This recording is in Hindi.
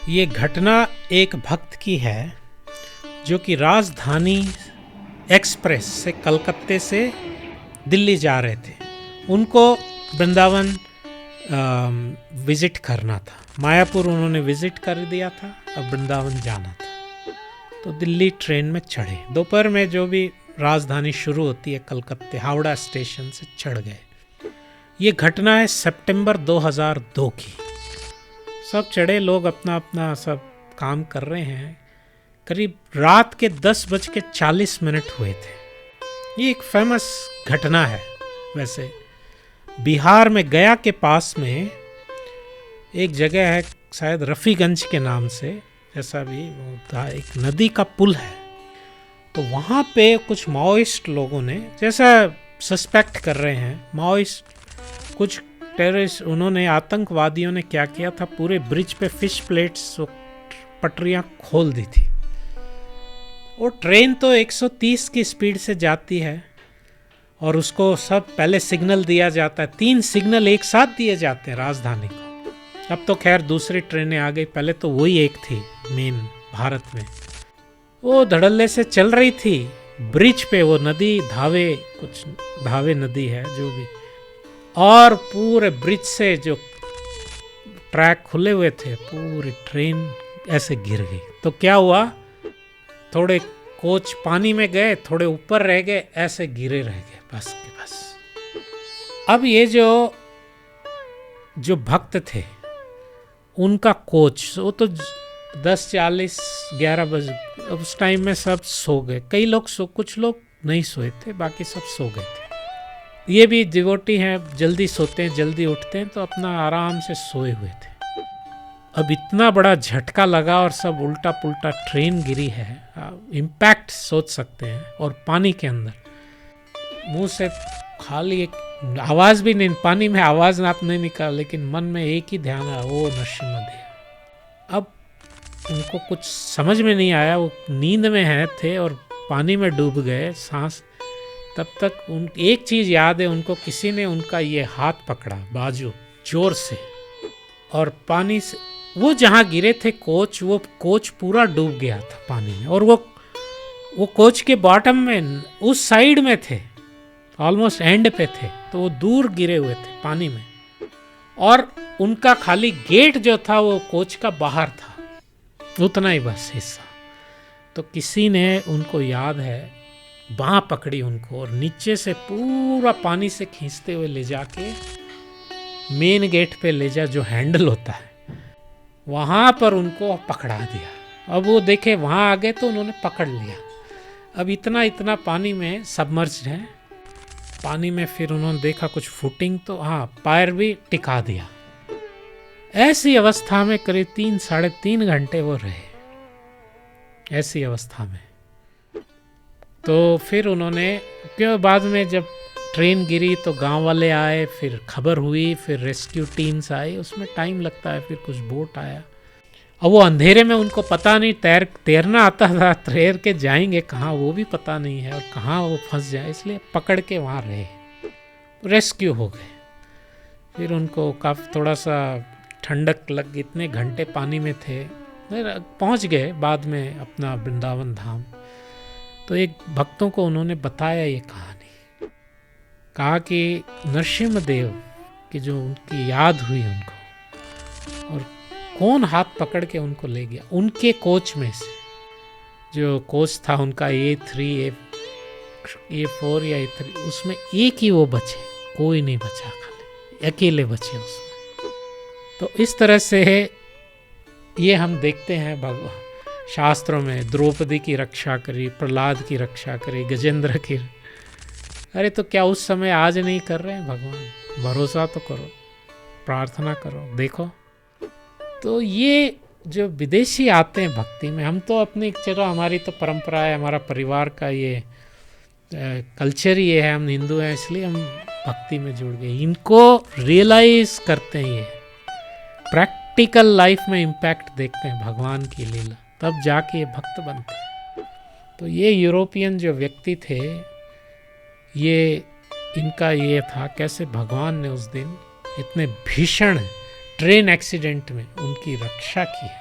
ये घटना एक भक्त की है जो कि राजधानी एक्सप्रेस से कलकत्ते से दिल्ली जा रहे थे। उनको वृंदावन विज़िट करना था। मायापुर उन्होंने विज़िट कर दिया था, अब वृंदावन जाना था। तो दिल्ली ट्रेन में चढ़े। दोपहर में जो भी राजधानी शुरू होती है कलकत्ते, हावड़ा स्टेशन से चढ़ गए। ये घटना है सितंबर 2002 की। सब चढ़े, लोग अपना अपना सब काम कर रहे हैं। करीब रात के 10:40 हुए थे। ये एक फेमस घटना है। वैसे बिहार में गया के पास में एक जगह है, शायद रफ़ीगंज के नाम से, जैसा भी था, एक नदी का पुल है। तो वहाँ पे कुछ माओइस्ट लोगों ने, जैसा सस्पेक्ट कर रहे हैं माओइस्ट, कुछ टेररिस्ट, उन्होंने, आतंकवादियों ने क्या किया था, पूरे ब्रिज पे फिश प्लेट्स पटरियाँ खोल दी थी। और ट्रेन तो 130 की स्पीड से जाती है और उसको सब पहले सिग्नल दिया जाता है। 3 सिग्नल एक साथ दिए जाते हैं राजधानी को। अब तो खैर दूसरी ट्रेनें आ गई, पहले तो वही एक थी मेन भारत में। वो धड़ल्ले से चल रही थी ब्रिज पे, वो नदी धावे, कुछ धावे नदी है जो भी, और पूरे ब्रिज से जो ट्रैक खुले हुए थे, पूरी ट्रेन ऐसे गिर गई। तो क्या हुआ, थोड़े कोच पानी में गए, थोड़े ऊपर रह गए, ऐसे गिरे रह गए बस के बस। अब ये जो भक्त थे, उनका कोच, वो तो 10:40 11 बजे, उस टाइम में सब सो गए। कई लोग कुछ लोग नहीं सोए थे, बाकी सब सो गए थे। ये भी डिवोटी हैं, जल्दी सोते हैं, जल्दी उठते हैं, तो अपना आराम से सोए हुए थे। अब इतना बड़ा झटका लगा और सब उल्टा पुल्टा, ट्रेन गिरी है, इम्पैक्ट सोच सकते हैं, और पानी के अंदर मुंह से खाली एक आवाज़ भी नहीं, पानी में आवाज़ आप नहीं निकाल, लेकिन मन में एक ही ध्यान आया, वो नरसिम्हा। अब उनको कुछ समझ में नहीं आया, वो नींद में थे और पानी में डूब गए सांस। तब तक एक चीज़ याद है उनको, किसी ने उनका ये हाथ पकड़ा, बाजू, जोर से, और पानी से, वो जहाँ गिरे थे कोच, वो कोच पूरा डूब गया था पानी में, और वो कोच के बॉटम में, उस साइड में थे, ऑलमोस्ट एंड पे थे, तो वो दूर गिरे हुए थे पानी में, और उनका खाली गेट जो था वो कोच का बाहर था, उतना ही बस हिस्सा। तो किसी ने, उनको याद है, बाँह पकड़ी उनको और नीचे से पूरा पानी से खींचते हुए ले जाके मेन गेट पे ले जा, जो हैंडल होता है, वहाँ पर उनको पकड़ा दिया। अब वो देखे वहाँ आ गए तो उन्होंने पकड़ लिया। अब इतना पानी में सबमर्ज्ड है, पानी में फिर उन्होंने देखा कुछ फुटिंग, तो हाँ, पैर भी टिका दिया। ऐसी अवस्था में करीब 3-3.5 घंटे वो रहे, ऐसी अवस्था में। तो फिर उन्होंने, क्यों, बाद में जब ट्रेन गिरी तो गांव वाले आए, फिर खबर हुई, फिर रेस्क्यू टीम्स आई, उसमें टाइम लगता है, फिर कुछ बोट आया। अब वो अंधेरे में, उनको पता नहीं, तैरना आता था, तैर के जाएंगे कहाँ वो भी पता नहीं है, और कहाँ वो फंस जाए, इसलिए पकड़ के वहाँ रहे, रेस्क्यू हो गए। फिर उनको काफ़ी थोड़ा सा ठंडक लग गई, इतने घंटे पानी में थे, पहुँच गए बाद में अपना वृंदावन धाम। तो एक भक्तों को उन्होंने बताया ये कहानी, कहा कि नरसिम्हा देव की जो उनकी याद हुई उनको, और कौन हाथ पकड़ के उनको ले गया, उनके कोच में से, जो कोच था उनका A3, A4 या A3, उसमें एक ही वो बचे, कोई नहीं बचा, खाली अकेले बचे उसमें। तो इस तरह से ये हम देखते हैं भगवान शास्त्रों में, द्रौपदी की रक्षा करी, प्रहलाद की रक्षा करी, गजेंद्र की। अरे तो क्या उस समय आज नहीं कर रहे हैं भगवान? भरोसा तो करो, प्रार्थना करो, देखो। तो ये जो विदेशी आते हैं भक्ति में, हम तो अपनी, चलो हमारी तो परंपरा है, हमारा परिवार का ये कल्चर ये है, हम हिंदू हैं इसलिए हम भक्ति में जुड़ गए। इनको रियलाइज करते हैं, ये प्रैक्टिकल लाइफ में इम्पैक्ट देखते हैं भगवान की लीला, तब जाके ये भक्त बनते हैं। तो ये यूरोपियन जो व्यक्ति थे, ये इनका ये था कैसे भगवान ने उस दिन इतने भीषण ट्रेन एक्सीडेंट में उनकी रक्षा की है।